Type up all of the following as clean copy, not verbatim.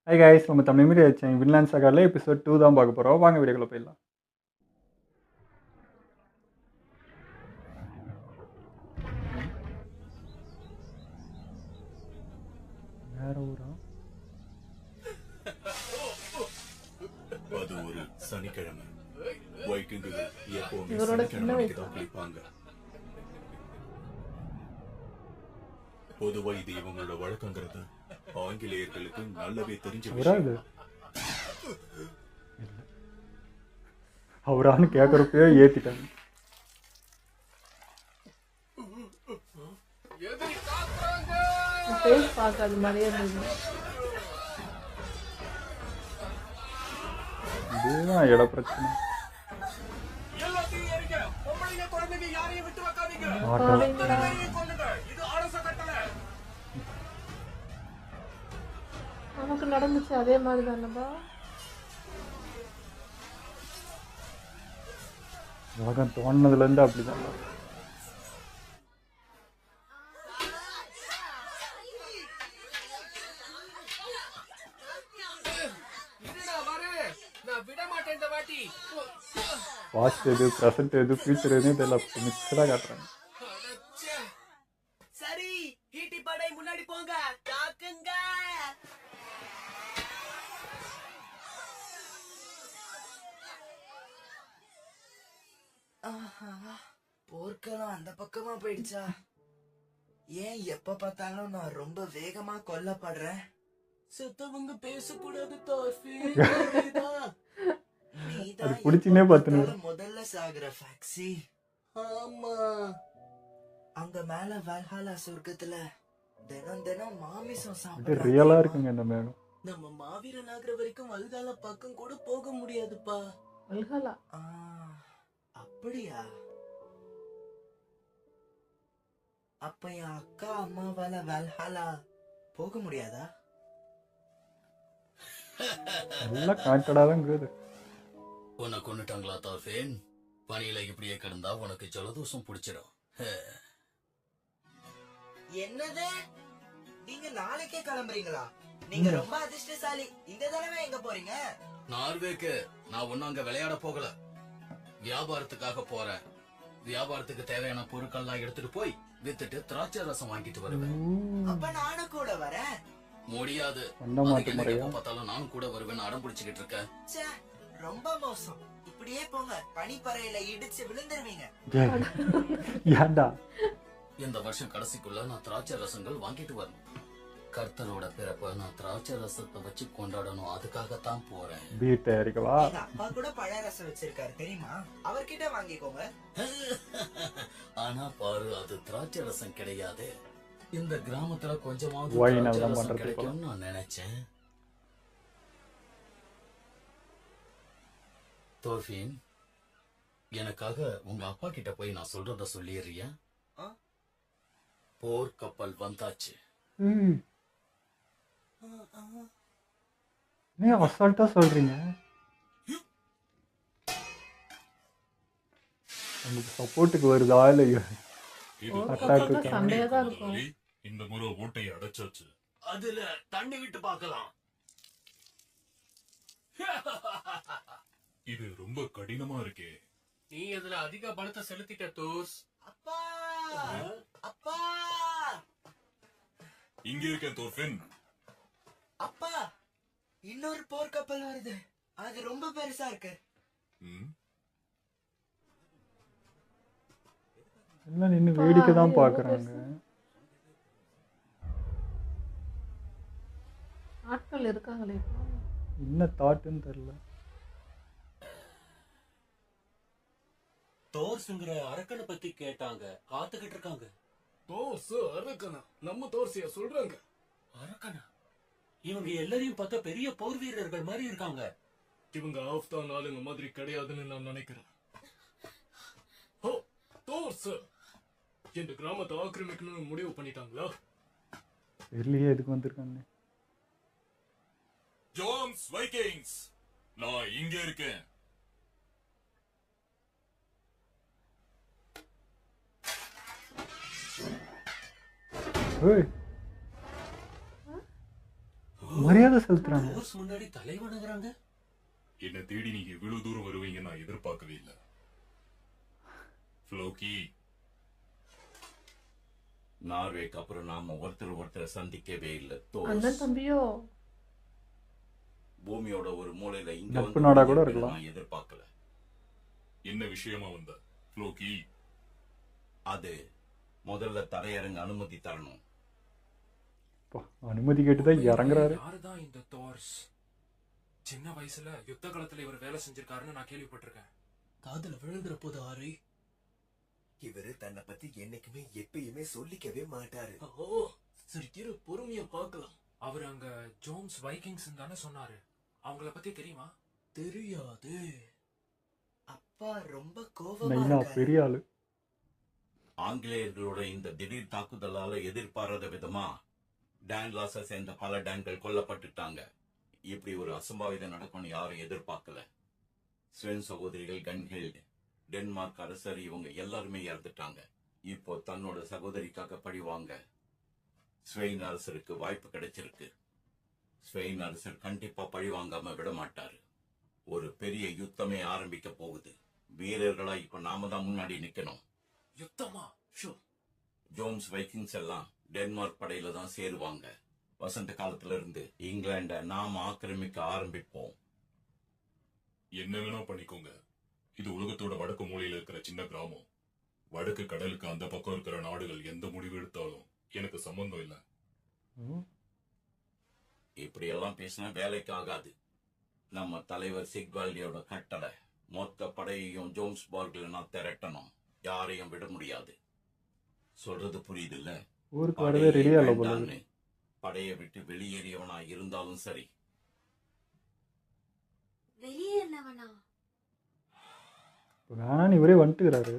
Hi guys, நம்ம Tamil media channel Vinland சகால episode 2 தான் பார்க்க போகிறோம். வாங்க வீடியோக்குள்ள போயிடலாம். வேற ஊரா? அது ஒரு சனிக்கிழமை. வைக்கிங்குகள் எப்பவுமே இவரோட சின்ன சனிக்கிழமைக்கு வயசு தான் குளிப்பாங்க. பொதுவா இது இவங்களோட வழக்கங்கிறது ஆங்கிலேயர்களுக்கு நல்லாவே தெரிஞ்ச அவரா விஷயம். இது? அவரான்னு கேட்குறப்பயே ஏற்றிட்டாங்க. ஃபேஸ் பார்க்க அது மாதிரியே இருந்தது. இதுதான் இட பிரச்சனை. ஆட்டோ பாவீங்களா? நமக்கு நடந்துச்சு அதே மாதிரி தானப்பா. உலகம் தோணுனதுலேருந்து அப்படிதான். பாஸ்ட் எது, ப்ரெசன்ட் எது, ஃபியூச்சர் எதுன்னு தெரியல. மிக்சடாக காட்டுறாங்க. சரி, ஈட்டி படை முன்னாடி போங்க, தாக்குங்க. போர்க்களம் அந்த பக்கமா போயிடுச்சா? ஏன் எப்ப பார்த்தாலும் நான் ரொம்ப வேகமா கொல்லப்படுறேன்? செத்தவங்க பேசக்கூடாது தாஃபி. அது பிடிச்சினே பார்த்துன்னு முதல்ல சாகுற ஃபேக்ஸி. ஆமா, அங்க மேல வல்ஹாலா சொர்க்கத்துல தினம் தினம் மாமிசம் இது சாப்பிடுறாங்க. ரியலாக இருக்குங்க இந்த மேகம். நம்ம மாவீரன் ஆகுற வரைக்கும் வல்ஹாலா பக்கம் கூட போக முடியாதுப்பா. வல்ஹாலா ஆ, அப்படியா? அப்ப என் அக்கா அம்மாவால வல்ஹாலா போக முடியாதா? எல்லாம் கனெக்டடாக தான் இருக்குது. உன்னை கொண்டுட்டாங்களா தாஃபேன்? பனியில இப்படியே கிடந்தா உனக்கு ஜலதோஷம் பிடிச்சிடும். என்னது? நீங்க நாளைக்கே கிளம்புறீங்களா? நீங்க ரொம்ப அதிர்ஷ்டசாலி. இந்த தடவை எங்க போறீங்க? நார்வேக்கு நான் ஒன்னும் அங்க விளையாட போகல, வியாபாரத்துக்காக போறேன். வியாபாரத்துக்கு தேவையான பொருட்கள்லாம் எடுத்துட்டு போய் வித்துட்டு திராட்சை ரசம் வாங்கிட்டு வருவேன். அப்ப நானும் கூட வரேன். முடியாது. பண்ண மாட்டு அதுக்கு என்ன முறையா? எப்ப பார்த்தாலும் நானும் கூட வருவேன்னு அடம் பிடிச்சுக்கிட்டு இருக்கேன். ச்சே, ரொம்ப மோசம். இப்படியே போங்க, பனிப்பறையில இடிச்சு விழுந்துருவீங்க. ஏன்டா? இந்த வருஷம் கடைசிக்குள்ள நான் திராட்சை ரசங்கள் வாங்கிட்டு வரணும். கர்த்தரோட பிறப்ப நான் திராட்சை ரசத்தை வச்சு கொண்டாடணும். அதுக்காகத்தான் போறேன். பீர் தயாரிக்கவா? எங்க அப்பா கூட பழ ரசம் வச்சிருக்காரு தெரியுமா? அவர்கிட்ட வாங்கிக்கோங்க. ஆனா பாரு, அது திராட்சை ரசம் கிடையாது. இந்த கிராமத்துல கொஞ்சமாவது Wine திராட்சை எல்லாம் ரசம் பண்றது கிடைக்கும்னு நான் நினைச்சேன். தோஃபின், எனக்காக உங்க அப்பா கிட்ட போய் நான் சொல்றத சொல்லிடுறியா? ஆ? போர் கப்பல் வந்தாச்சு. ம். ஏன் அசால்ட்டா சொல்றீங்க? உங்களுக்கு சப்போர்ட்டுக்கு வருதா இல்லையா? இது பக்கத்துல சண்டையா தான் இருக்கும். இந்த முறை ஓட்டையை அடைச்சாச்சு. அதுல தண்ணி விட்டு பார்க்கலாம். இது ரொம்ப கடினமா இருக்கே. நீ அதுல அதிக பலத்தை செலுத்திட்ட தோஸ். அப்பா, அப்பா, இங்க இருக்கேன் தோர்ஃபின். அப்பா, இன்னொரு போர்க்கப்பல் வருது. அது ரொம்ப பெருசா இருக்கு. ம், எல்லாம் நின்று வேடிக்கை தான் பார்க்குறாங்க. ஆட்கள் இருக்காங்களே இப்போ. என்ன தாட்டுன்னு தெரியல. தோர்ஸ்ங்கிற அரக்கனை பத்தி கேட்டாங்க, காத்துக்கிட்டு இருக்காங்க. தோர்ஸ் அரக்கனா? நம்ம தோர்சியா சொல்றாங்க? அரக்கனா? இவங்க எல்லாரையும் பார்த்தா பெரிய போர் வீரர்கள் மாதிரி இருக்காங்க. இவங்க ஆஃப்தான் ஆளுங்க மாதிரி கிடையாதுன்னு நான் நினைக்கிறேன். ஓ, தோர்ஸ் இந்த கிராமத்தை ஆக்கிரமிக்கணும்னு முடிவு பண்ணிட்டாங்களா? தெரியலையே எதுக்கு வந்திருக்காங்க. ஜோம்ஸ் வைக்கிங்ஸ், நான் இங்க இருக்கேன். மரியாதை மரியாதை செலுத்துறாங்க. தோர்ஸ் முன்னாடி தலை வணங்குறாங்க. என்ன தேடி நீங்க இவ்வளவு தூரம் வருவீங்க நான் எதிர்பார்க்கவே இல்லை. ஃப்ளோக்கி, நார்வேக்கு அப்புறம் நாம ஒருத்தர் சந்திக்கவே இல்லை. அண்ணன் தம்பியோ? பூமியோட ஒரு மூலையில இங்க நட்பு வந்து நாடா கூட இருக்கலாம். நான் எதிர்பார்க்கல. என்ன விஷயமா வந்த ஃப்ளோக்கி? அது முதல்ல தரையிறங்க அனுமதி தரணும். அப்பா, அனுமதி கேட்டுதான் இறங்குறாரு. யாருதான் இந்த தோர்ஸ்? சின்ன வயசுல யுத்த காலத்துல இவர் வேலை செஞ்சிருக்காருன்னு நான் கேள்விப்பட்டிருக்கேன். காதுல விழுந்துற போது ஆரி. இவரு தன்னை பத்தி என்னைக்குமே எப்பயுமே சொல்லிக்கவே மாட்டாரு. ஓ சரி, இரு பொறுமையா பார்க்கலாம். அவர் அங்க ஜோம்ஸ் வைக்கிங்ஸ் தானே சொன்னாரு. அவங்கள பத்தி தெரியுமா? தெரியாது. அப்பா ரொம்ப கோபமா நைனா இருக்காரு. பெரிய ஆளு. ஆங்கிலேயர்களோட இந்த திடீர் தாக்குதலால எதிர்பாராத விதமா டேன்லாஸை சேர்ந்த பல டேன்கள் கொல்லப்பட்டுட்டாங்க. இப்படி ஒரு அசம்பாவிதம் நடக்கும்னு யாரும் எதிர்பார்க்கல. ஸ்வென் சகோதரிகள், கன்ஹில்ட், டென்மார்க் அரசர், இவங்க எல்லாருமே இறந்துட்டாங்க. இப்போ தன்னோட சகோதரிக்காக பழிவாங்க ஸ்வெயின் அரசருக்கு வாய்ப்பு கிடைச்சிருக்கு. ஸ்வெயின் அரசர் கண்டிப்பா பழிவாங்காம விட மாட்டாரு. ஒரு பெரிய யுத்தமே ஆரம்பிக்க போகுது. வீரர்களா இப்ப நாம தான் முன்னாடி நிக்கணும். யுத்தமா? ஷோ. ஜோம்ஸ் வைக்கிங்ஸ் எல்லாம் டென்மார்க் படையில தான் சேருவாங்க. வசந்த காலத்துல இருந்து இங்கிலாண்ட நாம ஆக்கிரமிக்க ஆரம்பிப்போம். என்ன வேணா பண்ணிக்கோங்க. இது உலகத்தோட வடக்கு மூலையில இருக்கிற சின்ன கிராமம். வடக்கு கடலுக்கு அந்த பக்கம் இருக்கிற நாடுகள் எந்த முடிவு எடுத்தாலும் எனக்கு சம்பந்தம் இல்லை. இப்படி எல்லாம் பேசினா வேலைக்கு ஆகாது. நம்ம தலைவர் சிக்வால்டியோட கட்டளை, மொத்த படையையும் ஜோம்ஸ்பர்க்ல நான் திரட்டணும். யாரையும் விட முடியாது. சொல்றது புரியுது இல்ல? ஊருக்கு வரவே ரெடியா இல்ல போல. படையை விட்டு வெளியேறியவனா இருந்தாலும் சரி. வெளியேறினவனா? வேணான்னு இவரே வந்துட்டுக்கிறாரு.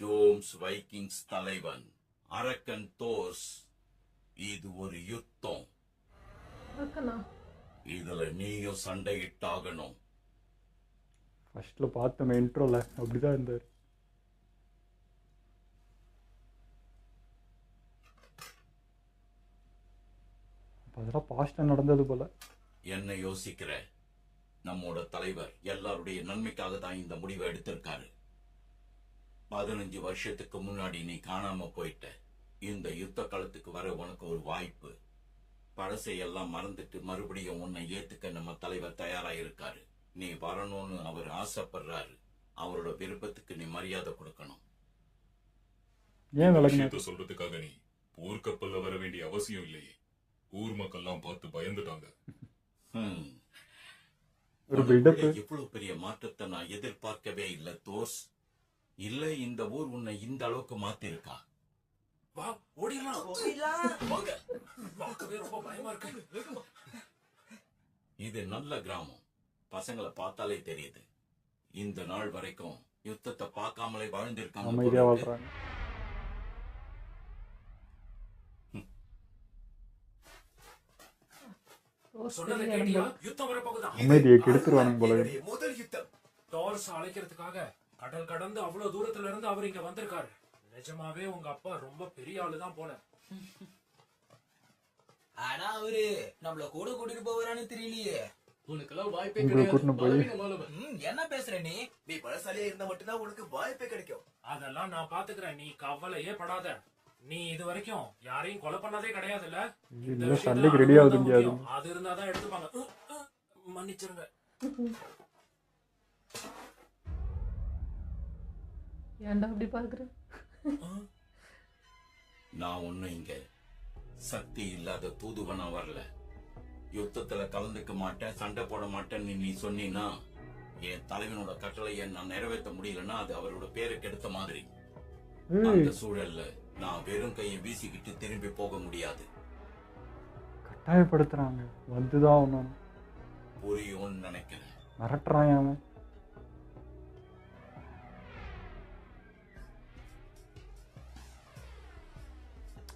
ஜோம்ஸ் வைக்கிங்ஸ் தலைவன் அரக்கன் தோர்ஸ், இது ஒரு யுத்தம். இருக்கண்ணா. இதுல நீயும் சண்டையிட்டாகணும். ஃபர்ஸ்ட்ல பார்த்தோம் இன்ட்ரோல அப்படிதான் இருந்தாரு. அதெல்லாம் பாஸ்டா நடந்தது போல. என்ன யோசிக்கிற? நம்மோட தலைவர் எல்லாருடைய நன்மைக்காக தான் இந்த முடிவை எடுத்திருக்காரு. 15 வருஷத்துக்கு முன்னாடி நீ காணாம போயிட்ட. இந்த யுத்த காலத்துக்கு வர உனக்கு ஒரு வாய்ப்பு. பழசையெல்லாம் மறந்துட்டு மறுபடியும் உன்னை ஏத்துக்க நம்ம தலைவர் தயாரா இருக்காரு. நீ வரணும்னு அவர் ஆசைப்படுறாரு. அவரோட விருப்பத்துக்கு நீ மரியாதை கொடுக்கணும். ஏன் விளக்குன? விஷயத்தை சொல்றதுக்காக நீ போர்க்கப்பல்ல வர வேண்டிய அவசியம் இல்லையே. ஊர் மக்கள்லாம் பார்த்து பயந்துட்டாங்க. ஒரு பில்டப். இவ்வளவு பெரிய மாற்றத்தை நான் எதிர்பார்க்கவே இல்லை தோஸ். இல்ல இந்த ஊர் உன்னை இந்த அளவுக்கு மாத்திருக்கா? வா, ஓடிடலாம். வாங்க. பார்க்கவே ரொம்ப பயமா இருக்கு. இது நல்ல கிராமம். பசங்களை பார்த்தாலே தெரியுது. இந்த நாள் வரைக்கும் யுத்தத்தை பார்க்காமலே வாழ்ந்திருக்காங்க. அமைதியா வாழ்றாங்க. சொன்னதை கேட்டியா? யுத்தம் வரப்போகுதா? அமைதியை கெடுத்துருவானுங்க போல. என்னுடைய முதல் யுத்தம். டார்ஸ் அழைக்கிறதுக்காக கடல் கடந்து அவ்வளவு தூரத்துல இருந்து அவர் இங்க வந்திருக்காரு. நிஜமாவே உங்க அப்பா ரொம்ப பெரிய ஆளுதான் போல. ஆனா அவரு நம்மள கூட கூட்டிட்டு போவாரான்னு தெரியலையே. உனக்கெல்லாம் வாய்ப்பே உங்களை கிடையாது. கூட்டின்னு போய் பலவீனமானவன். என்ன பேசுற நீ? நீ பலசாலியா இருந்தா மட்டும்தான் உனக்கு வாய்ப்பே கிடைக்கும். அதெல்லாம் நான் பாத்துக்கிறேன். நீ கவலையே படாத. நீ இது வரைக்கும் யாரையும் கொலை பண்ணதே கிடையாதுல்ல? இந்த இல்ல, விஷயத்துல சண்டைக்கு ரெடி ஆகுது அதுதான் முடியாது. முக்கியம். அது இருந்தாதான் எடுத்துப்பாங்க. மன்னிச்சிருங்க. ஏன்டா அப்படி பாக்குற? நான் ஒன்னும் இங்க சக்தி இல்லாத தூதுவனா வரல. யுத்தத்துல கலந்துக்க மாட்டேன், சண்டை போட மாட்டேன்னு நீ சொன்னீன்னா, என் தலைவனோட கட்டளையை நான் நிறைவேற்ற முடியலன்னா அது அவரோட பேருக்கு எடுத்த மாதிரி. அந்த சூழல்ல நான் வெறும் கையை வீசிக்கிட்டு திரும்பி போக முடியாது. கட்டாயப்படுத்துறாங்க. வந்துதான் ஒன்னும் புரியும்னு நினைக்கிறேன். மிரட்டுறான் அவன்.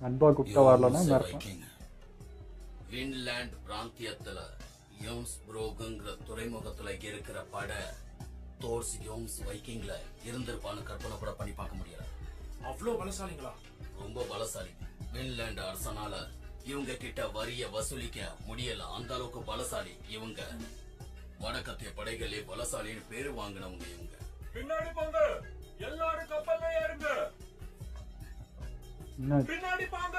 அன்பா கூப்பிட்டா வரலன்னா மிரட்டான். பின்லாந்து பிராந்தியத்துல யோம்ஸ்புரோகுங்கிற துறைமுகத்துல இருக்கிற படை தோர்ஸ் யோம்ஸ் வைக்கிங்ல இருந்திருப்பான்னு கற்பனை கூட பண்ணி பார்க்க முடியல. அவ்வளோ பலசாலிங்களா? ரொம்ப பலசாலி. பின்லாந்து அரசனால இவங்க கிட்ட வரிய வசூலிக்க முடியல, அந்த அளவுக்கு பலசாலி இவங்க. வடக்கத்திய படைகளே பலசாலின்னு பேரு வாங்கினவங்க இவங்க. பின்னாடி போங்க, எல்லாரும் கப்பல்ல ஏறுங்க. என்ன பின்னாடி போங்க.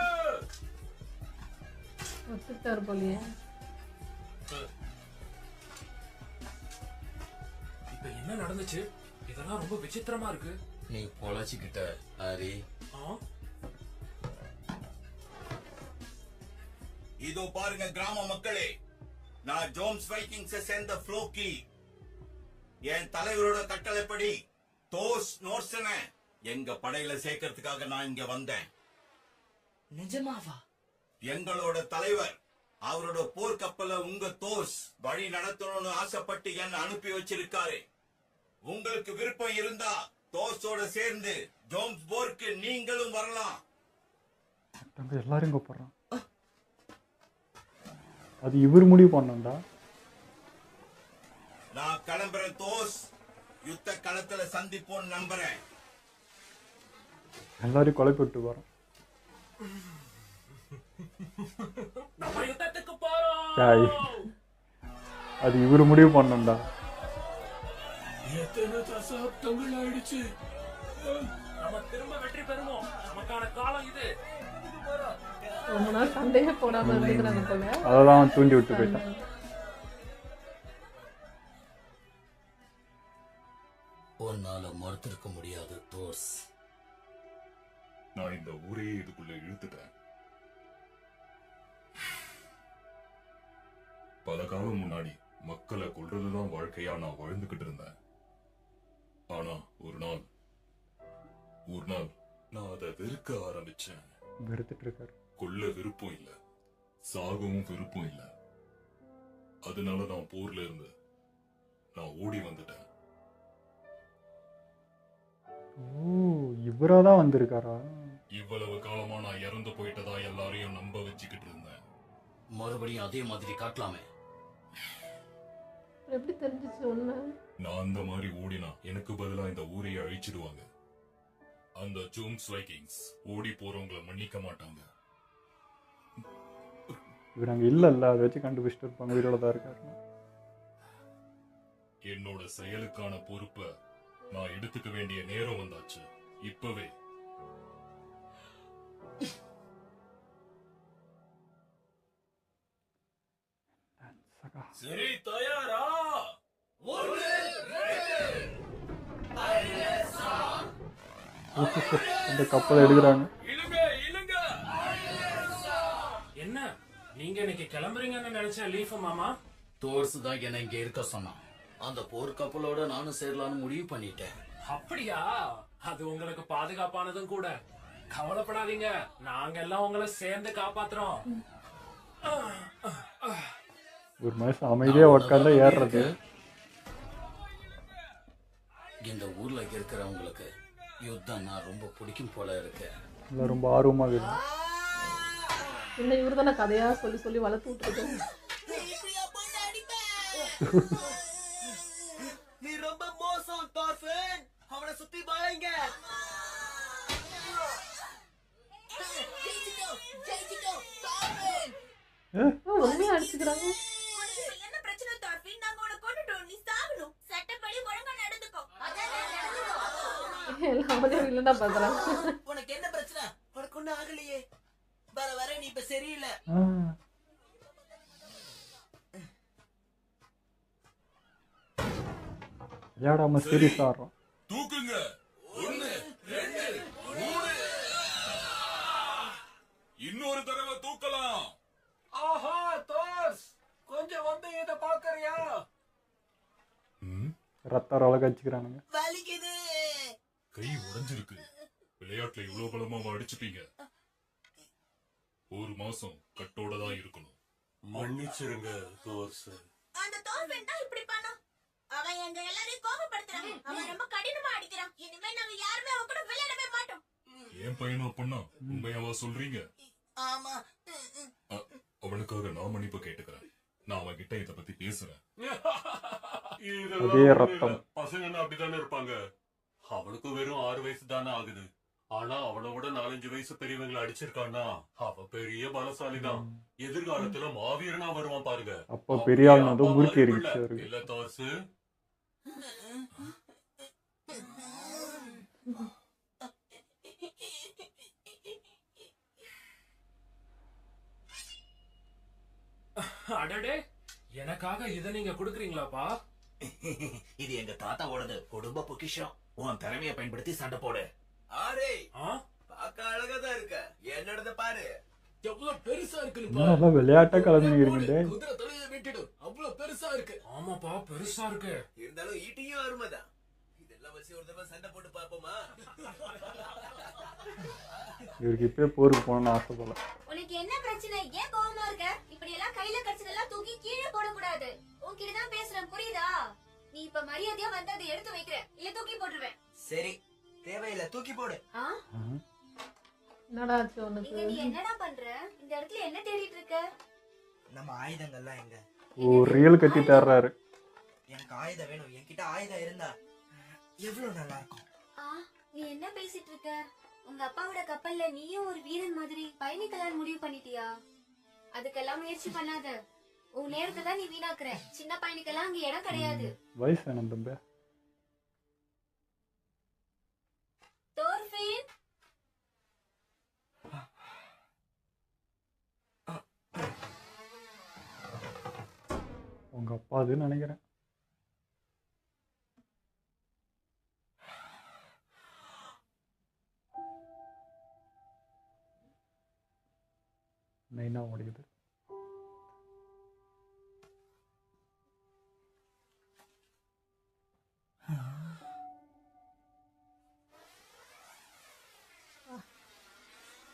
ஒத்துக்கிட்டாரு போலியே. இப்ப என்ன நடந்துச்சு? இதெல்லாம் ரொம்ப விசித்திரமா இருக்கு. நீ பொழைச்சுக்கிட்ட ஹரி. இதோ பாருங்க கிராம மக்களே, நான் ஜோம்ஸ் வைக்கிங்ஸை சேர்ந்த ஃப்ளோக்கி. என் தலைவரோட கட்டளைப்படி தோஸ் நோர்சனை எங்க படையில சேர்க்கறதுக்காக நான் இங்க வந்தேன். நிஜமாவா? எங்களோட தலைவர் அவரோட போர்க்கப்பல உங்க தோஸ் வழி நடத்தணும்னு ஆசைப்பட்டு என்ன அனுப்பி வச்சிருக்காரு. உங்களுக்கு விருப்பம் இருந்தா தோஸோட சேர்ந்து ஜோம்ஸ் போர்க்கு நீங்களும் வரலாம். தம்பி எல்லாரும் கூப்பிட்றான். அது இவர் முடிவு பண்ணண்டா. நான் கிளம்புறேன் தோஸ், யுத்த களத்துல சந்திப்போம் நம்புறேன். எல்லாரையும் குழப்பி விட்டு போறோம். நம்ம யுத்தத்துக்கு போறோம். சாய், அது இவர் முடிவு பண்ணண்டா. எத்தனை தசாப்தங்கள் ஆயிடுச்சு. நம்ம திரும்ப வெற்றி பெறுவோம். நமக்கான காலம் இது. ரொம்ப நாள் சண்டையே போடாம இருந்துக்கிறாங்க போல. அதான் அவன் தூண்டி விட்டு போயிட்டான். உன்னால மறுத்திருக்க முடியாது தோஸ். நான் இந்த ஊரையே இதுக்குள்ள இழுத்துட்டேன். பல காலம் முன்னாடி மக்களை கொல்றதுதான் வாழ்க்கையா நான் வாழ்ந்துகிட்டு இருந்தேன். ஆனா ஒரு நாள் நான் அதை வெறுக்க ஆரம்பிச்சேன். வெறுத்துட்டு இருக்காரு. கொல்ல விருப்பம் இல்ல, சாகவும் விருப்பம் இல்ல. அதனால நான் போர்ல இருந்து நான் ஓடி வந்துட்டேன். ஓ, இவராதான் வந்திருக்காரா? இவ்வளவு காலமா நான் இறந்து போயிட்டதா எல்லாரையும் நம்ப வச்சுக்கிட்டு இருந்தேன். மறுபடியும் அதே மாதிரி காட்டலாமே. எப்படி தெரிஞ்சிச்சு உண்மை? நான் அந்த மாதிரி ஓடினா எனக்கு பதிலா இந்த ஊரையை அழிச்சிடுவாங்க. அந்த ஜோம்ஸ் வைக்கிங்ஸ் ஓடி போறவங்களை மன்னிக்க மாட்டாங்க. இவர் அங்க இல்ல, அதை வச்சு கண்டுபிடிச்சிட்டு இருப்பாங்க. உயிரோட தான் இருக்காரு. என்னோட செயலுக்கான பொறுப்பை நான் எடுத்துக்க வேண்டிய நேரம் வந்தாச்சு. இப்பவே சகா, சரி, தயாரா? இந்த கப்பலை எடுக்கிறாங்க. இழுங்க, இழுங்க. என்ன நீங்க இன்னைக்கு கிளம்புறீங்கன்னு நினைச்சேன் லீஃப் மாமா. தோர்ஸ் தான் என்ன இங்க இருக்க சொன்னான். அந்த போர்க்கப்பலோட நானும் சேரலான்னு முடிவு பண்ணிட்டேன். அப்படியா? அது உங்களுக்கு பாதுகாப்பானதும் கூட. கவலைப்படாதீங்க, நாங்க எல்லாம் உங்களை சேர்ந்து காப்பாத்துறோம். ஒரு மனுஷன் அமைதியா உட்கார்ந்து ஏறுறது. இந்த ஊர்ல இருக்கிறவங்களுக்கு யுத்தம்னா ரொம்ப பிடிக்கும் போல இருக்கு. இல்லை, ரொம்ப ஆர்வமாக இருக்கு. இன்னும் இவரு தானே கதையா சொல்லி சொல்லி வளர்த்து விட்டுருக்கு. நீ ரொம்ப மோசம் டார்ஃபின். அவனை சுத்தி பாருங்க. உண்மையா அடிச்சுக்கிறாங்க. என்ன பிரச்சனை டார்ஃபின்? நாங்க உன்னை கொன்னுட்டோம், நீ சாகணும். சட்டப்படி ஒழுங்கா நடந்துக்கோ. எல்லாம் அவனே இல்லைன்னா பாக்குறாங்க. உனக்கு என்ன பிரச்சனை? உனக்கு ஒண்ணும் ஆகலையே. வர வர நீ இப்ப சரியில்லை. விளையாடாம சீரியஸ் ஆடுறோம். தூக்குங்க. 1 2 3. இன்னொரு தடவை தூக்கலாம். ஆஹா, தோர்ஸ், கொஞ்சம் வந்து இத பாக்குறியா? ரத்தம் அழகா வச்சுக்கிறானுங்க. வலிக்குது. கை உடைஞ்சிருக்கு. விளையாட்டுல இவ்வளவு பலமா அடிச்சுப்பீங்க. ஒரு மாசம் கட்டோட தான் இருக்கணும். மன்னிச்சிருங்க தோர்ஸ். அந்த டார்ஃபின் தான் இப்படி பண்ணான். அவன் எங்க எல்லாரையும் கோபப்படுத்துறான். அவன் ரொம்ப கடினமா அடிக்கிறான். இனிமே நாங்க யாருமே அவன் கூட விளையாடவே மாட்டோம். ஏன் பையனா பொண்ணா உண்மையாவா சொல்றீங்க? ஆமா. அவனுக்காக நான் மன்னிப்பு கேட்டுக்கிறேன். நான் அவன் கிட்ட இத பத்தி பேசுறேன். அதே ரத்தம். பசங்கன்னா அப்படித்தானே இருப்பாங்க. அவனுக்கு வெறும் 6 வயசு தானே ஆகுது. ஆனா அவனை விட 4-5 வயசு பெரியவங்களை அடிச்சிருக்கான்னா அவ பெரிய பலசாலிதான். எதிர்காலத்துல மாவீரனா வருவான் பாருங்க. அப்போ பெரிய ஆள் வந்து முறுக்கி இருந்துச்சு அவருக்கு. இல்ல தோசு. அடடே, எனக்காக இத நீங்க குடுக்குறீங்களாப்பா? இது எங்க தாத்தாவோடது குடும்ப பொக்கிஷம். உன் திறமையை பயன்படுத்தி சண்டை போடு. ஆரே பாக்க அழகாதான் இருக்க. என்னோடத பாரு எவ்வளவு பெருசா இருக்குன்னு நல்லா விளையாட்டா கலந்துக்கிறீங்க. குதிரை தலையை வெட்டிடு. அவ்வளவு பெருசா இருக்கு. ஆமாப்பா, பெருசா இருக்கு. இருந்தாலும் ஈட்டியும் அருமைதான். இதெல்லாம் வச்சு ஒரு தடவை சண்டை போட்டு பாப்போமா? இவருக்கு இப்பயே போருக்கு போகணும்னு ஆசை போல. உனக்கு என்ன பிரச்சனை? ஏன் கோவமா இருக்க? இப்படி எல்லாம் கையில கடிச்சதெல்லாம் தூக்கி கீழே போடக்கூடாது. உன்கிட்ட தான் பேசுறேன், புரியுதா? நீ இப்ப மரியாதையா வந்து அதை எடுத்து வைக்கிற, இல்ல தூக்கி போட்டுருவேன். சரி, தேவையில்ல, தூக்கி போடு. என்னடா ஆச்சு உனக்கு? இங்க நீ என்னடா பண்ற? இந்த இடத்துல என்ன தேடிட்டு இருக்க? நம்ம ஆயுதங்கள்லாம் எங்க? ஓ, ரியல் கத்தி தேடுறாரு. எனக்கு ஆயுதம் வேணும். என்கிட்ட ஆயுதம் இருந்தா எவ்வளவு நல்லா இருக்கும். நீ என்ன பேசிட்டு இருக்க? உங்க அப்பாவோட கப்பல்ல நீயும் ஒரு வீரன் மாதிரி பயணிக்கலாம்னு முடிவு பண்ணிட்டியா? அதுக்கெல்லாம் முயற்சி பண்ணாத. உன் நேரத்தை தான் நீ வீணாக்குற. சின்ன பயணிக்கெல்லாம் அங்க இடம் கிடையாது. வயசு என்ன தம்பி? தோர்ஃபின், உங்க அப்பா அதுன்னு நினைக்கிறேன். நைனா ஓடிக்குது.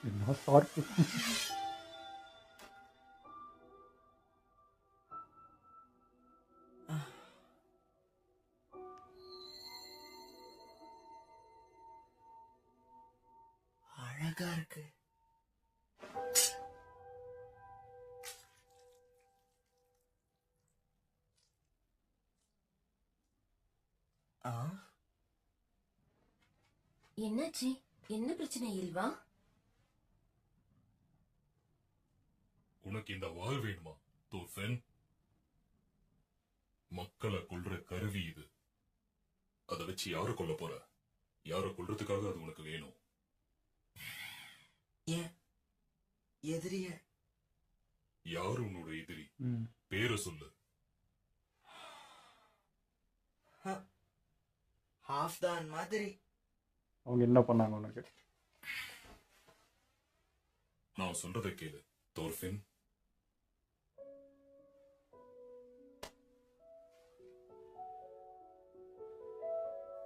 என்ன ஷார்ப்பு. அழகா இருக்கு. என்னாச்சு? என்ன பிரச்சனை இல்வா? உனக்கு இந்த வாள் வேணுமா தோர்ஃபின்? மக்களை கொல்ற கருவி இது. அதை வச்சு யார கொல்ல போற? யார கொல்றதுக்காக அது உனக்கு வேணும். ஏன் எதிரிய? யாரு உன்னோட எதிரி? ம். பேரை சொல்லு. ஹாஃப் தான் மாதிரி. அவங்க என்ன பண்ணாங்க உனக்கு? நான் சொல்றதை கேளு தோர்ஃபின்.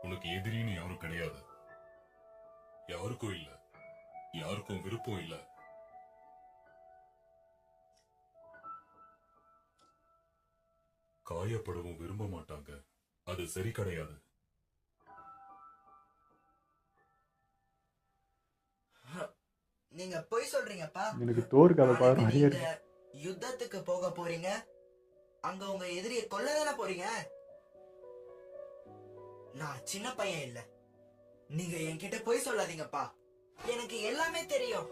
உனக்கு எதிரின்னு யாரும் கிடையாது. யாருக்கும் இல்ல. யாருக்கும் விருப்பம் இல்ல. காயப்படவும் விரும்ப மாட்டாங்க. அது சரி கிடையாது. நீங்க பொய் சொல்றீங்கப்பா. எனக்கு தோர் கதை பாரு நிறைய நீங்க யுத்தத்துக்கு போக போறீங்க. அங்க உங்க எதிரியை கொல்லதானே போறீங்க. நான் சின்ன பையன் இல்ல. நீங்க என்கிட்ட பொய் சொல்லாதீங்கப்பா. எனக்கு எல்லாமே தெரியும்.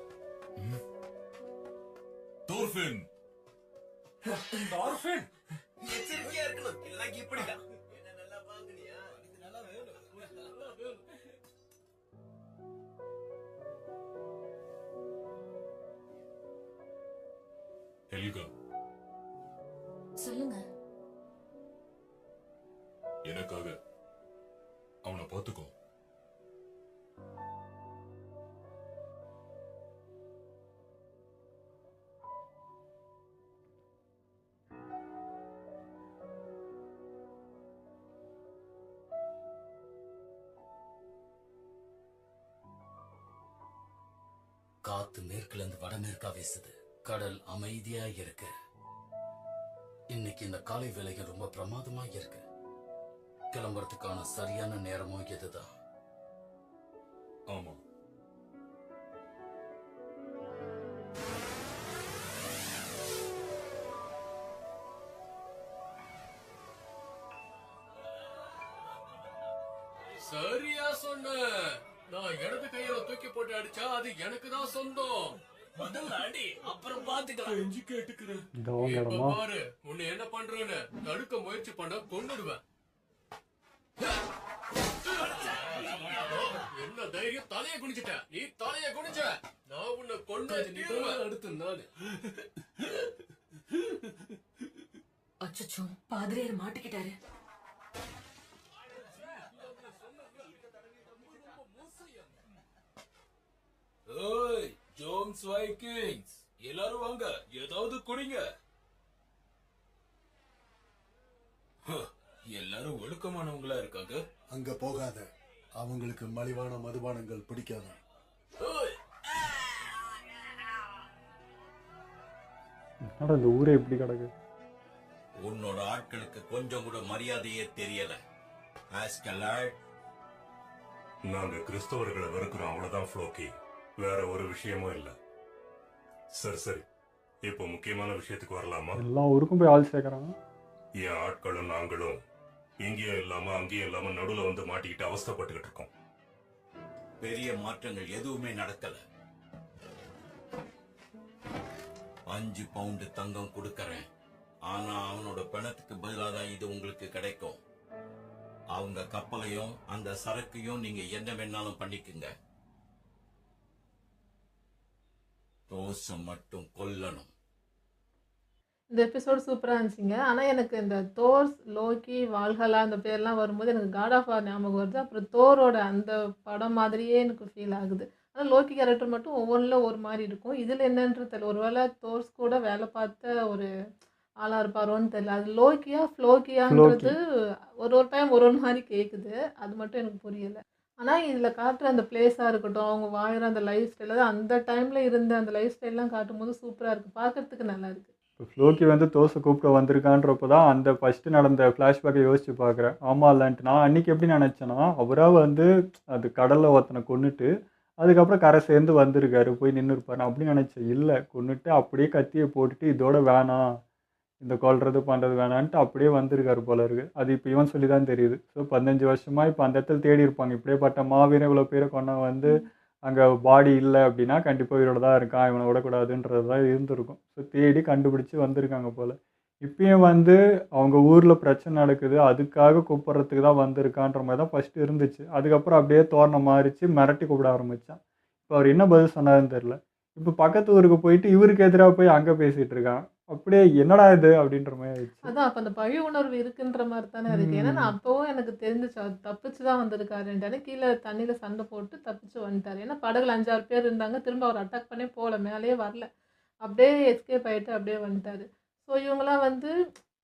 தோர்ஃபின், டார்ஃபின், எச்சரிக்கையா இருக்கணும். இல்லைன்னா இப்படிதான். என்ன நல்லா பாக்குறியா? இது நல்லா வேணும். ஹெல்கா, சொல்லுங்க. எனக்காக அவனை பார்த்துக்கோ. காத்து மேற்குல இருந்து வடமேற்கா வீசுது. கடல் அமைதியா இருக்கு. இன்னைக்கு இந்த காலை வேலைகள் ரொம்ப பிரமாதமா இருக்கு. கிளம்புறதுக்கான சரியான நேரமும் இதுதான். ஆமா, சரியா சொன்ன. நான் இடது கையில தூக்கி போட்டு அடிச்சா அது எனக்கு தான் சொந்தம். முதல்ல அடி, அப்புறம் பாத்துக்கலாம். கெஞ்சி கேட்டுக்கிறேன். இந்த அவங்க இப்ப இடமா? பாரு, உன்னை என்ன பண்றேன்னு தடுக்க முயற்சி பண்ண கொன்னுடுவேன். என்ன தைரியம், தலைய குனிச்சிட்ட. நீ தலைய குனிச்ச, நான் உன்னை கொண்டு அடுத்து நானு. அச்சச்சோ, பாதிரியார் மாட்டிக்கிட்டாரு. ஏய் ஜோன்ஸ் வைக்கிங்ஸ், எல்லாரும் வாங்க, ஏதாவது குடிங்க. எல்லாரும் ஒழுக்கமானவங்களா இருக்காங்க. அங்க போகாத, அவங்களுக்கு மலிவான மதுபானங்கள் பிடிக்காது. என்னடா இந்த ஊரே எப்படி கிடக்கு? உன்னோட ஆட்களுக்கு கொஞ்சம் கூட மரியாதையே தெரியல. நாங்க கிறிஸ்தவர்களை வெறுக்கிறோம், அவ்வளவுதான் ஃப்ளோக்கி. வேற ஒரு விஷயமும் இல்ல. சரி சரி, இப்போ முக்கியமான விஷயத்துக்கு வரலாமா? எல்லா ஊருக்கும் போய் ஆள் சேர்க்கறாங்க. என் ஆட்களும் நாங்களும் இங்கேயும் இல்லாம அங்கேயும் இல்லாம நடுவுல வந்து மாட்டிக்கிட்டு அவஸ்தைப்பட்டுக்கிட்டு இருக்கோம். பெரிய மாற்றங்கள் எதுவுமே நடக்கல. 5 பவுண்டு தங்கம் கொடுக்கறேன், ஆனா அவனோட பணத்துக்கு பதிலாக தான் இது உங்களுக்கு கிடைக்கும். அவங்க கப்பலையும் அந்த சரக்கையும் நீங்க என்ன வேணாலும் பண்ணிக்குங்க. தோசை மட்டும் கொல்லணும். இந்த எபிசோட் சூப்பராக இருந்துச்சுங்க. ஆனால் எனக்கு இந்த தோர், லோக்கி, வால்ஹலா அந்த பேர்லாம் வரும்போது எனக்கு காட் ஆஃப் வார் ஞாபகம் வருது. அப்புறம் தோரோட அந்த படம் மாதிரியே எனக்கு ஃபீல் ஆகுது. ஆனால் லோக்கி கேரக்டர் மட்டும் ஒவ்வொன்றில் ஒரு மாதிரி இருக்கும். இதில் என்னன்றது தெரியல. ஒருவேளை தோர்ஸ் கூட வேலை பார்த்த ஒரு ஆளாக இருப்பாரோன்னு தெரியல. அது லோக்கியா ஃப்ளோக்கியான்றது ஒரு டைம் ஒரு மாதிரி கேட்குது. அது மட்டும் எனக்கு புரியலை. ஆனால் இதில் காட்டுற அந்த பிளேஸாக இருக்கட்டும், அவங்க வாழ்கிற அந்த லைஃப் ஸ்டைல், அதாவது அந்த டைமில் இருந்த அந்த லைஃப் ஸ்டைல்லாம் காட்டும்போது சூப்பராக இருக்குது, பார்க்குறதுக்கு நல்லா இருக்குது. இப்போ ஃப்ளோக்கி வந்து தோசை கூப்பிட்டு வந்திருக்கான்றப்போ தான் அந்த ஃபஸ்ட்டு நடந்த ஃப்ளாஷ்பேக்கை யோசிச்சு பார்க்குறேன். ஆமாம் இல்லைன்ட்டு நான் அன்றைக்கி எப்படி நினச்சேன்னா, அவராக வந்து அது கடலில் ஒருத்தனை கொன்னுட்டு அதுக்கப்புறம் கரை சேர்ந்து வந்திருக்காரு, போய் நின்றுருப்பாரு அப்படி நினச்சேன். இல்லை, கொன்னுட்டு அப்படியே கத்தியை போட்டுட்டு இதோட வேணாம், இந்த கொல்றது பண்ணுறது வேணான்ட்டு அப்படியே வந்திருக்காரு போல இருக்குது. அது இப்போ இவன் சொல்லி தான் தெரியுது. ஸோ 15 வருஷமாக இப்போ அந்த இடத்துல தேடி இருப்பாங்க. இப்படியேப்பட்ட மாவீரன் இவ்வளோ பேரை கொண்டா வந்து அங்கே பாடி இல்லை அப்படின்னா கண்டிப்பாக இவரோட தான் இருக்கான், இவனை விடக்கூடாதுன்றது தான் இருந்திருக்கும். ஸோ தேடி கண்டுபிடிச்சி வந்திருக்காங்க போல். இப்பயும் வந்து அவங்க ஊரில் பிரச்சனை நடக்குது, அதுக்காக கூப்பிட்றதுக்கு தான் வந்திருக்கான்ற மாதிரி தான் ஃபஸ்ட்டு இருந்துச்சு. அதுக்கப்புறம் அப்படியே தோரணம் மாறிச்சு, மிரட்டி கூப்பிட ஆரம்பித்தான். இப்போ அவர் என்ன பதில் சொன்னாருன்னு தெரில. இப்போ பக்கத்து ஊருக்கு போயிட்டு இவருக்கு எதிராக போய் அங்கே பேசிகிட்டு இருக்கான். அப்படியே என்னடா இது அப்படின்ற மாதிரி ஆயிடுச்சு. அதான் அப்போ அந்த பழி உணர்வு இருக்குன்ற மாதிரி தானே இருக்குது. ஏன்னா நான் அப்போவும் எனக்கு தெரிஞ்சிச்சு அவர் தப்பிச்சு தான் வந்திருக்காருன்ட்டு. கீழே தண்ணியில் சண்டை போட்டு தப்பிச்சு வந்துட்டார். ஏன்னா படகுல 5-6 பேர் இருந்தாங்க, திரும்ப அவர் அட்டாக் பண்ணே போகல, மேலேயே வரல, அப்படியே எஸ்கேப் ஆகிட்டு அப்படியே வந்துட்டார். ஸோ இவங்களாம் வந்து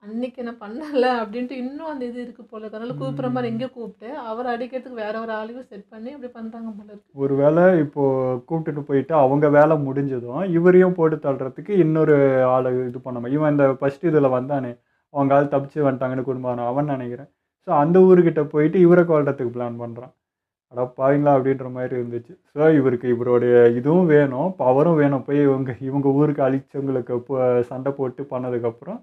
அன்னைக்கு என்ன பண்ணலை அப்படின்ட்டு இன்னும் அந்த இது இருக்குது போல இருக்கு. அதனால கூப்பிட்ற மாதிரி எங்கேயோ கூப்பிட்டு அவர் அடிக்கிறதுக்கு வேற ஒரு ஆளையும் செட் பண்ணி அப்படி பண்ணுறாங்க போல இருக்கு. ஒரு வேளை இப்போது கூப்பிட்டுட்டு போயிட்டு அவங்க வேலை முடிஞ்சதும் இவரையும் போட்டு தள்ளுறதுக்கு இன்னொரு ஆளை இது பண்ணாம, இவன் இந்த ஃபஸ்ட்டு இதில் வந்தானே அவங்க ஆள் தப்பிச்சு வந்துட்டாங்கன்னு குடும்பம் அவன் நினைக்கிறேன். ஸோ அந்த ஊருக்கிட்ட போயிட்டு இவரை கொல்றதுக்கு பிளான் பண்ணுறான். அடா பாவீங்களா அப்படின்ற மாதிரி இருந்துச்சு. ஸோ இவருக்கு இவருடைய இதுவும் வேணும், பவரும் வேணும். போய் இவங்க ஊருக்கு அழிச்சவங்களுக்கு சண்டை போட்டு பண்ணதுக்கப்புறம்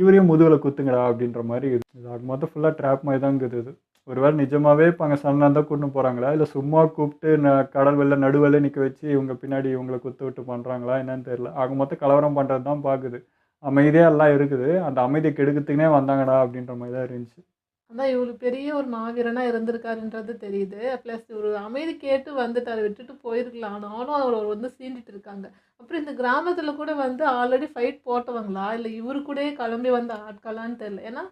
இவரையும் முதுகில் குத்துங்கடா அப்படின்ற மாதிரி இருக்குது. அது மொத்தம் ஃபுல்லாக ட்ராப் மாதிரி தான் இருக்குது. இது ஒருவேளை நிஜமாகவே இப்போ அங்கே சண்டை தான் கூட்டு போகிறாங்களா, இல்லை சும்மா கூப்பிட்டு கடல் வெளில நடுவில் நிற்க வச்சு இவங்க பின்னாடி இவங்களை குத்து விட்டு பண்ணுறாங்களா என்னன்னு தெரியல. ஆக மொத்தம் கலவரம் பண்ணுறது தான் பார்க்குது. அமைதியாக எல்லாம் இருக்குது, அந்த அமைதியை கெடுக்கிறதுக்குனே வந்தாங்கடா அப்படின்ற மாதிரி தான் இருந்துச்சு. அதான் இவ்வளோ பெரிய ஒரு மாவீரனாக இருந்திருக்காருன்றது தெரியுது. ப்ளஸ் ஒரு அமைதி கேட்டு வந்துட்டார், விட்டுட்டு போயிருக்கலாம். ஆனாலும் அவர் வந்து சீண்டிட்டு இருக்காங்க. அப்புறம் இந்த கிராமத்தில் கூட வந்து ஆல்ரெடி ஃபைட் போட்டவங்களா இல்லை இவரு கூடயே கிளம்பி வந்த ஆட்களான்னு தெரியல. ஏன்னா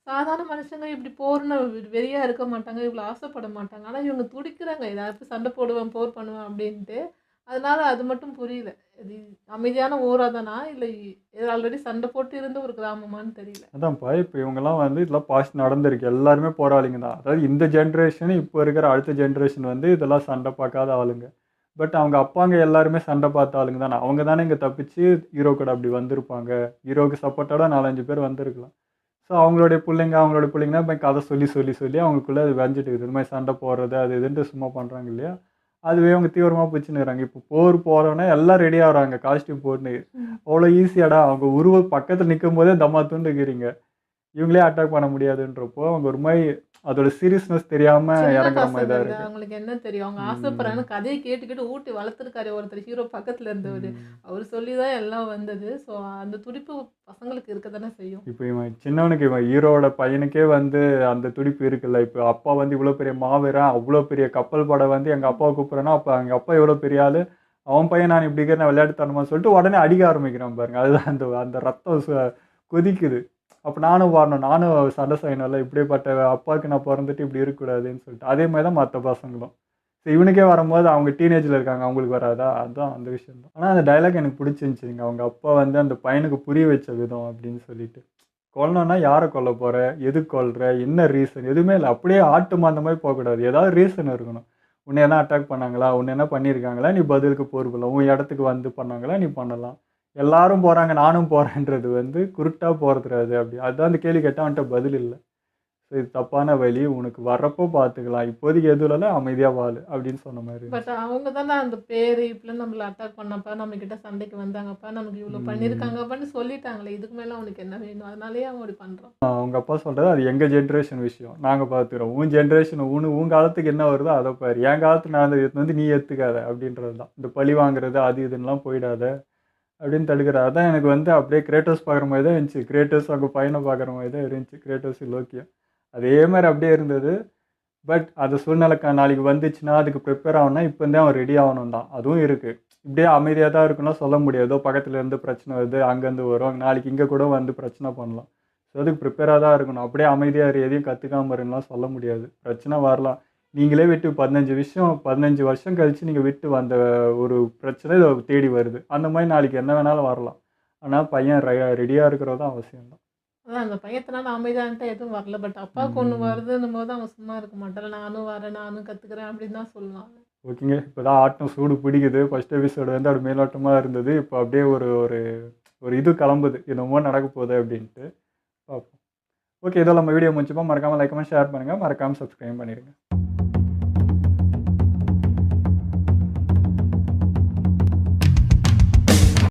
சாதாரண மனுஷங்க இப்படி போர்னு வெறியாக இருக்க மாட்டாங்க, இவ்வளோ ஆசைப்பட மாட்டாங்க. ஆனால் இவங்க துடிக்கிறாங்க, ஏதாவது சண்டை போடுவேன் போர் பண்ணுவேன் அப்படின்ட்டு. அதனால அது மட்டும் புரியல, இது அமைதியான ஊராக தானா இல்லை இது ஆல்ரெடி சண்டை போட்டு இருந்த ஒரு கிராமமானு தெரியல. அதான்ப்பா, இப்போ இவங்கெல்லாம் வந்து இதெல்லாம் பாஸ்ட் நடந்திருக்கு, எல்லாருமே போராளிங்க தான். அதாவது இந்த ஜென்ரேஷன் இப்போ இருக்கிற அடுத்த ஜென்ரேஷன் வந்து இதெல்லாம் சண்டை பார்க்காத ஆளுங்க. பட் அவங்க அப்பாங்க எல்லாருமே சண்டை பார்த்த ஆளுங்க தானே. அவங்க தானே இங்கே தப்பிச்சு ஹீரோ கூட அப்படி வந்திருப்பாங்க. ஹீரோவுக்கு சப்போர்ட்டோட 4-5 பேர் வந்திருக்கலாம். ஸோ அவங்களுடைய பிள்ளைங்கன்னா இப்போ கதை சொல்லி சொல்லி சொல்லி அவங்களுக்குள்ளே அது வெஞ்சிட்டு இருக்குது. இது மாதிரி சண்டை போடுறது அது இதுன்ட்டு சும்மா பண்ணுறாங்க இல்லையா, அதுவே அவங்க தீவிரமாக பிடிச்சின்னுறாங்க. இப்போ போர் போகிறோன்னா எல்லாம் ரெடி ஆகிறாங்க காஸ்டியூம் போட்டு. அவ்வளோ ஈஸியாடா, அவங்க உருவ பக்கத்தில் நிற்கும் போதே தம்மா தூண்டுக்கிறீங்க. இவங்களே அட்டாக் பண்ண முடியாதுன்றப்போ அவங்க ஒரு மாதிரி அதோட சீரியஸ்னஸ் தெரியாம சின்ன இறங்குற மாதிரி தான் பசங்கல்ல இருக்கு. அவங்களுக்கு என்ன தெரியும்? அவங்க ஆசைப்படுறாங்க. கதையை கேட்டு கேட்டு ஊட்டி வளர்த்துருக்காரு ஒருத்தர் ஹீரோ பக்கத்துல இருந்தவரு. அவர் சொல்லி தான் எல்லாம் வந்தது. ஸோ அந்த துடிப்பு பசங்களுக்கு இருக்க தானே செய்யும். இப்போ இவன் சின்னவனுக்கு இவன் ஹீரோவோட பையனுக்கே வந்து அந்த துடிப்பு இருக்குல்ல. இப்போ அப்பா வந்து இவ்வளோ பெரிய மாவீரன், அவ்வளோ பெரிய கப்பல் படம் வந்து எங்கள் அப்பாவை கூப்பிட்றேன்னா அப்போ எங்கள் அப்பா எவ்வளோ பெரிய ஆள், அவன் பையன் நான் இப்படி இருக்கிறேன் விளையாட்டுத்தனமா சொல்லிட்டு உடனே அடிக்க ஆரம்பிக்கிறான் பாருங்க. அதுதான் அந்த அந்த ரத்தம் கொதிக்குது. அப்போ நானும் வரணும், நானும் சண்டை செய்யணும்ல, இப்படிப்பட்ட அப்பாவுக்கு நான் பிறந்துட்டு இப்படி இருக்கக்கூடாதுன்னு சொல்லிட்டு. அதே மாதிரி தான் மற்ற பசங்களும். ஸோ இவனுக்கே வரும்போது அவங்க டீனேஜில் இருக்காங்க, அவங்களுக்கு வராதா? அதுதான் அந்த விஷயம் தான். ஆனால் அந்த டைலாக் எனக்கு பிடிச்சிருந்துச்சிங்க. அவங்க அப்பா வந்து அந்த பையனுக்கு புரிய வச்ச விதம் அப்படின்னு சொல்லிட்டு. கொல்லணும்னா யாரை கொல்ல போகிற, எதுக்கு கொல்ற, என்ன ரீசன், எதுவுமே இல்லை. அப்படியே ஆட்டுமா அந்த மாதிரி போகக்கூடாது. ஏதாவது ரீசன் இருக்கணும். உன்னை என்ன அட்டாக் பண்ணாங்களா, உன்னை என்ன பண்ணியிருக்காங்களா, நீ பதிலுக்கு பொறுப்பில்லை. உன் இடத்துக்கு வந்து பண்ணாங்களா, நீ பண்ணலாம். எல்லாரும் போகிறாங்க நானும் போகிறேன்றது வந்து குருட்டாக போகிறது. அப்படி அதுதான் அந்த கேள்வி கேட்டால் அவன்கிட்ட பதில் இல்லை. ஸோ இது தப்பான வழி, உனக்கு வர்றப்போ பார்த்துக்கலாம், இப்போதைக்கு எதுவும் இல்லை, அமைதியாக வாழு அப்படின்னு சொன்ன மாதிரி. பட் அவங்க தானே அந்த பேர் இப்படிலாம் நம்மளை அட்டாக் பண்ணப்பா, நம்ம கிட்ட சண்டைக்கு வந்தாங்கப்பா, நமக்கு இவ்வளோ பண்ணியிருக்காங்கப்பான்னு சொல்லிட்டாங்களே, இதுக்கு மேலே அவனுக்கு என்ன வேணும்? அதனாலேயே அவன் அப்படி பண்ணுறான். அவங்க அப்பா சொல்கிறது அது எங்கள் ஜென்ரேஷன் விஷயம், நாங்கள் பார்த்துக்கிறோம். உன் ஜென்ரேஷன் உன் காலத்துக்கு என்ன வருதோ அதை பாரு, என் காலத்து நான் வந்து நீ ஏற்றுக்காத அப்படின்றது தான். இந்த பழி வாங்குறது அது இதுன்னெலாம் போயிடாத அப்படின்னு தடுக்கிறார். அதான் எனக்கு வந்து அப்படியே கிரேட்டோஸ் பார்க்குற மாதிரி தான் இருந்துச்சு. கிரேட்டோஸ் அவங்க பையனை பார்க்குற மாதிரி தான் இருந்துச்சு. கிரேட்டோஸ் லோக்கியா அதே மாதிரி அப்படியே இருந்தது. பட் அந்த சூழ்நிலை நாளைக்கு வந்துச்சுன்னா அதுக்கு ப்ரிப்பேர் ஆகணும்னா இப்போ இருந்தே அவன் ரெடி ஆகணும் தான். அதுவும் இருக்குது. இப்படியே அமைதியாக தான் இருக்குன்னா சொல்ல முடியாதோ, பக்கத்தில் இருந்து பிரச்சனை வருது, அங்கேருந்து வரும், நாளைக்கு இங்கே கூட வந்து பிரச்சனை பண்ணலாம். ஸோ அதுக்கு ப்ரிப்பேராக தான் இருக்கணும். அப்படியே அமைதியாக எதையும் கற்றுக்காம இருக்கலாம் சொல்ல முடியாது. பிரச்சனை வரலாம். நீங்களே விட்டு 15 வருஷம் கழித்து நீங்கள் விட்டு வந்த ஒரு பிரச்சனை இதை தேடி வருது. அந்த மாதிரி நாளைக்கு என்ன வேணாலும் வரலாம். ஆனால் பையன் ரெடியாக இருக்கிறது தான் அவசியம் தான். அதான் அந்த பையத்தினால அமைதியான்ட்டு எதுவும் வரல. பட் அப்பாவுக்கு ஒன்று வருதுன்னும் போது அவன் சும்மா இருக்க மாட்டான். நானும் வரேன், நானும் கற்றுக்கிறேன் அப்படின்னு தான் சொல்லுவான். ஓகேங்க, இப்போ தான் ஆட்டம் சூடு பிடிக்குது. ஃபர்ஸ்ட் எபிசோடு வந்து அது மேலோட்டமாக இருந்தது. இப்போ அப்படியே ஒரு ஒரு ஒரு இது கிளம்புது, என்னமோ நடக்க போகுது அப்படின்ட்டு பார்ப்போம். ஓகே, இதோ நம்ம வீடியோ முடிச்சுப்போம். மறக்காமல் லைக் பண்ணி ஷேர் பண்ணுங்கள், மறக்காமல் சப்ஸ்கிரைப் பண்ணிடுங்க.